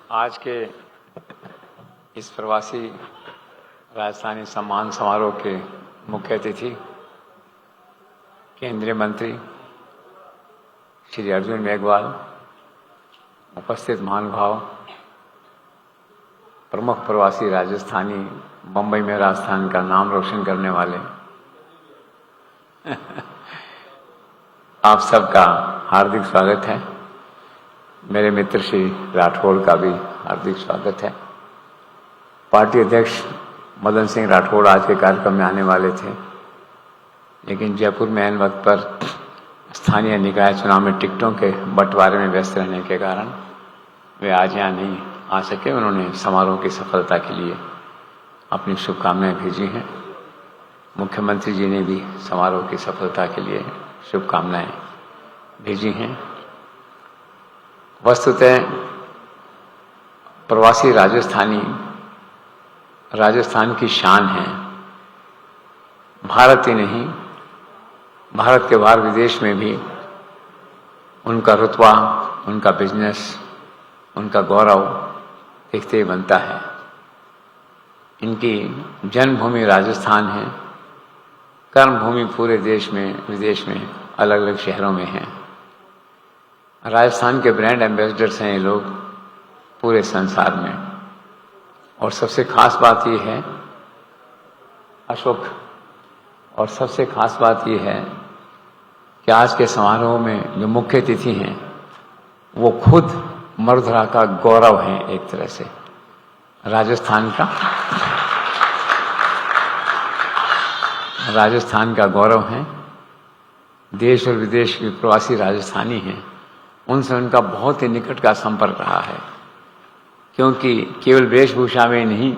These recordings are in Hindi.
आज के इस प्रवासी राजस्थानी सम्मान समारोह के मुख्य अतिथि केंद्रीय मंत्री श्री अर्जुन मेघवाल, उपस्थित महानुभाव, प्रमुख प्रवासी राजस्थानी, बंबई में राजस्थान का नाम रोशन करने वाले आप सबका हार्दिक स्वागत है। मेरे मित्र श्री राठौड़ का भी हार्दिक स्वागत है। पार्टी अध्यक्ष मदन सिंह राठौड़ आज के कार्यक्रम में आने वाले थे, लेकिन जयपुर में ऐन वक्त पर स्थानीय निकाय चुनाव में टिकटों के बंटवारे में व्यस्त रहने के कारण वे आज यहाँ नहीं आ सके। उन्होंने समारोह की सफलता के लिए अपनी शुभकामनाएं भेजी हैं। मुख्यमंत्री जी ने भी समारोह की सफलता के लिए शुभकामनाएं भेजी हैं। वस्तुतः प्रवासी राजस्थानी राजस्थान की शान है। भारत ही नहीं, भारत के बाहर विदेश में भी उनका रुतबा, उनका बिजनेस, उनका गौरव देखते ही बनता है। इनकी जन्मभूमि राजस्थान है, कर्मभूमि पूरे देश में, विदेश में, अलग अलग शहरों में है। राजस्थान के ब्रांड एम्बेसडर्स हैं ये लोग पूरे संसार में। और सबसे खास बात ये है अशोक, और सबसे खास बात ये है कि आज के समारोह में जो मुख्य अतिथि हैं वो खुद मरुधरा का गौरव हैं। एक तरह से राजस्थान का गौरव है। देश और विदेश के प्रवासी राजस्थानी हैं, उनसे उनका बहुत ही निकट का संपर्क रहा है, क्योंकि केवल वेशभूषा में नहीं,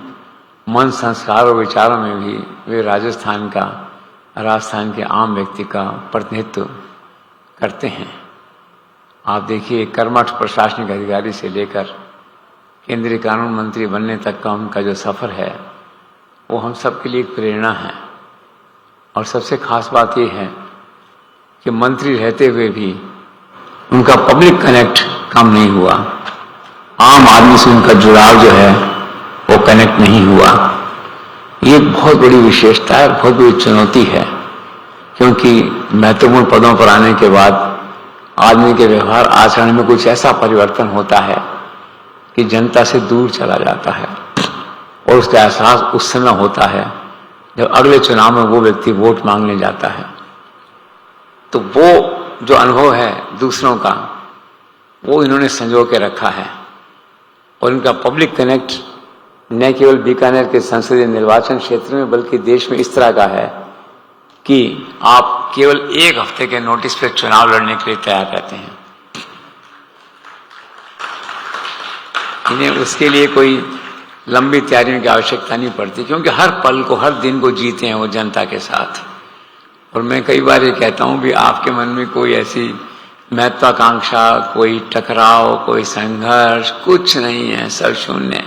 मन, संस्कार और विचारों में भी वे राजस्थान के आम व्यक्ति का प्रतिनिधित्व करते हैं। आप देखिए, कर्मठ प्रशासनिक अधिकारी से लेकर केंद्रीय कानून मंत्री बनने तक का उनका जो सफर है वो हम सबके लिए एक प्रेरणा है। और सबसे खास बात यह है कि मंत्री रहते हुए भी उनका पब्लिक कनेक्ट कम नहीं हुआ। आम आदमी से उनका जुड़ाव जो है वो कनेक्ट नहीं हुआ। ये बहुत बड़ी विशेषता है, बहुत बड़ी चुनौती है, क्योंकि महत्वपूर्ण पदों पर आने के बाद आदमी के व्यवहार आचरण में कुछ ऐसा परिवर्तन होता है कि जनता से दूर चला जाता है। और उसका एहसास उस समय होता है जब अगले चुनाव में वो व्यक्ति वोट मांगने जाता है। तो वो जो अनुभव है दूसरों का, वो इन्होंने संजो के रखा है। और इनका पब्लिक कनेक्ट न केवल बीकानेर के संसदीय निर्वाचन क्षेत्र में बल्कि देश में इस तरह का है कि आप केवल एक हफ्ते के नोटिस पे चुनाव लड़ने के लिए तैयार रहते हैं। इन्हें उसके लिए कोई लंबी तैयारियों की आवश्यकता नहीं पड़ती, क्योंकि हर पल को, हर दिन को जीते हैं वो जनता के साथ। और मैं कई बार ये कहता हूं भी आपके मन में कोई ऐसी महत्वाकांक्षा, कोई टकराव, कोई संघर्ष कुछ नहीं है, सब शून्य।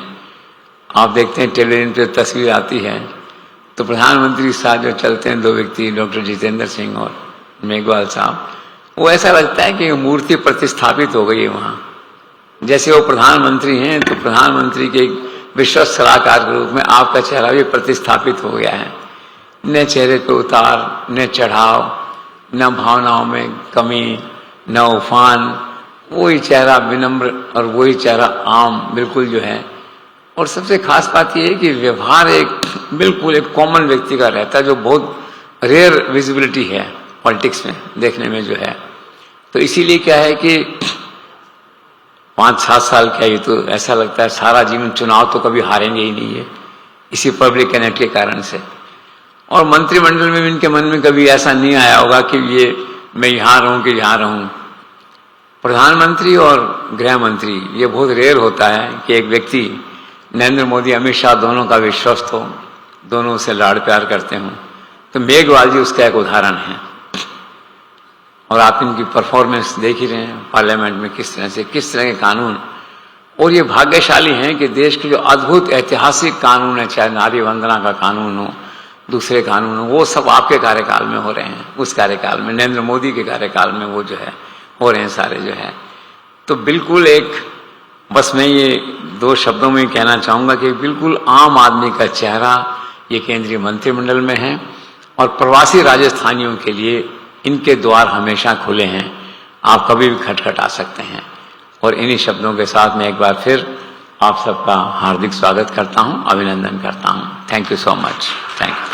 आप देखते हैं टेलीविजन पे तस्वीर आती है तो प्रधानमंत्री के साथ जो चलते हैं दो व्यक्ति, डॉक्टर जितेंद्र सिंह और मेघवाल साहब, वो ऐसा लगता है कि मूर्ति प्रतिस्थापित हो गई है वहां। जैसे वो प्रधानमंत्री हैं तो प्रधानमंत्री के विश्वस्त सलाहकार के रूप में आपका चेहरा भी प्रतिस्थापित हो गया है। न चेहरे पे उतार, न चढ़ाव, न भावनाओं में कमी, न उफान, वही चेहरा विनम्र और वही चेहरा आम बिल्कुल जो है। और सबसे खास बात यह है कि व्यवहार एक बिल्कुल एक कॉमन व्यक्ति का रहता है, जो बहुत रेयर विजिबिलिटी है पॉलिटिक्स में देखने में जो है। तो इसीलिए क्या है कि 5-7 साल क्या, ये तो ऐसा लगता है सारा जीवन चुनाव तो कभी हारेंगे ही नहीं है, इसी पब्लिक कनेक्ट के कारण से। और मंत्रिमंडल में भी इनके मन में कभी ऐसा नहीं आया होगा कि ये मैं यहां रहूं कि यहां रहूं। प्रधानमंत्री और गृह मंत्री, ये बहुत रेयर होता है कि एक व्यक्ति, नरेंद्र मोदी, अमित शाह दोनों का विश्वस्त हो, दोनों से लाड़ प्यार करते हों। तो मेघवाल जी उसका एक उदाहरण है। और आप इनकी परफॉर्मेंस देख ही रहे हैं पार्लियामेंट में, किस तरह के कानून। और ये भाग्यशाली हैं कि देश के जो अद्भुत ऐतिहासिक कानून है, चाहे नारी वंदना का कानून हो, दूसरे कानून हो, वो सब आपके कार्यकाल में हो रहे हैं। उस कार्यकाल में, नरेंद्र मोदी के कार्यकाल में वो जो है हो रहे हैं सारे जो है। तो बिल्कुल एक बस मैं ये 2 शब्दों में कहना चाहूँगा कि बिल्कुल आम आदमी का चेहरा ये केंद्रीय मंत्रिमंडल में है और प्रवासी राजस्थानियों के लिए इनके द्वार हमेशा खुले हैं, आप कभी भी खटखटा सकते हैं। और इन्हीं शब्दों के साथ मैं एक बार फिर आप सबका हार्दिक स्वागत करता हूं, अभिनंदन करता हूं। Thank you so much. Thank you.